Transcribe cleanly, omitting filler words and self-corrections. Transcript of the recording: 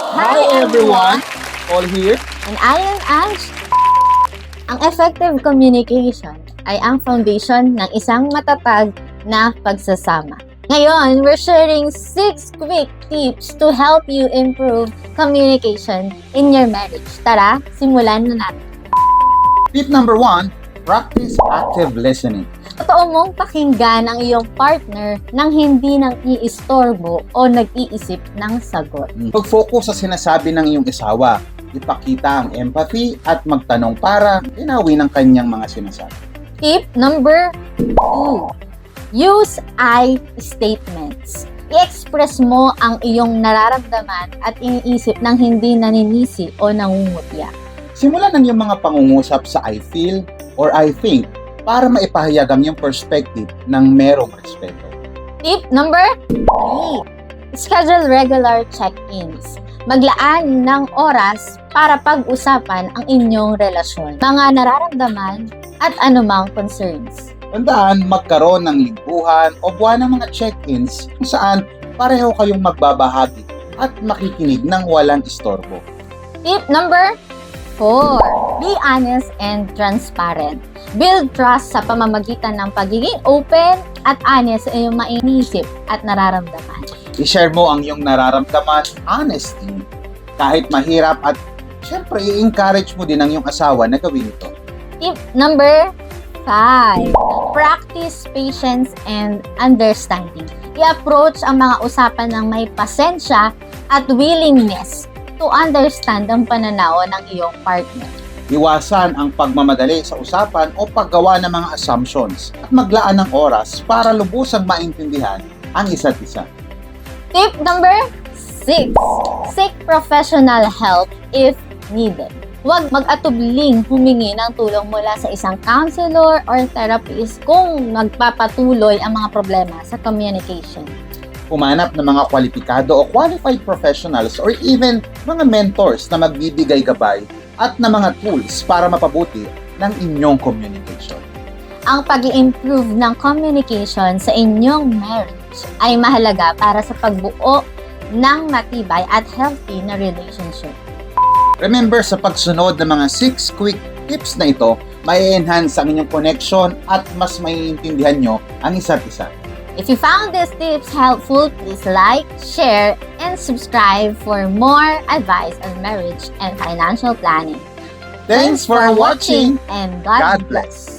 Hi everyone! Paul here. And I am Ash. Ang effective communication ay ang foundation ng isang matatag na pagsasama. Ngayon, we're sharing 6 quick tips to help you improve communication in your marriage. Tara, simulan na natin. Tip number 1, practice active listening. Totoo mong pakinggan ang iyong partner nang hindi nang iistorbo o nag-iisip ng sagot. Mag-focus sa sinasabi ng iyong asawa. Ipakita ang empathy at magtanong para linawin ang kanyang mga sinasabi. Tip number 2. Use I statements. I-express mo ang iyong nararamdaman at iniisip ng hindi naninisi o nangungutya. Simulan ang iyong mga pangungusap sa I feel or I think para maipahayag ang iyong perspective ng merong respeto. Tip number 3. Schedule regular check-ins. Maglaan ng oras para pag-usapan ang inyong relasyon, mga nararamdaman at anumang concerns. Tandaan, magkaroon ng lingguhan o buwan ng mga check-ins kung saan pareho kayong magbabahagi at makikinig ng walang istorbo. Tip number 4. Be honest and transparent. Build trust sa pamamagitan ng pagiging open at honest sa iyong mainisip at nararamdaman. I-share mo ang iyong nararamdaman, honesty, kahit mahirap at syempre i-encourage mo din ang iyong asawa na gawin ito. Tip number 5. Practice patience and understanding. I-approach ang mga usapan ng may pasensya at willingness to understand ang pananaw ng iyong partner. Iwasan ang pagmamadali sa usapan o paggawa ng mga assumptions at maglaan ng oras para lubusang maintindihan ang isa't isa. Tip number 6. Seek professional help if needed. Huwag mag-atubling humingi ng tulong mula sa isang counselor or therapist kung magpapatuloy ang mga problema sa communication. Humanap ng mga kwalipikado o qualified professionals or even mga mentors na magbibigay gabay at na mga tools para mapabuti ng inyong communication. Ang pag-i-improve ng communication sa inyong marriage ay mahalaga para sa pagbuo ng matibay at healthy na relationship. Remember, sa pagsunod ng mga 6 quick tips na ito, may enhance ang inyong connection at mas maiintindihan nyo ang isa't isa. If you found these tips helpful, please like, share, and subscribe for more advice on marriage and financial planning. Thanks for watching! and God God bless.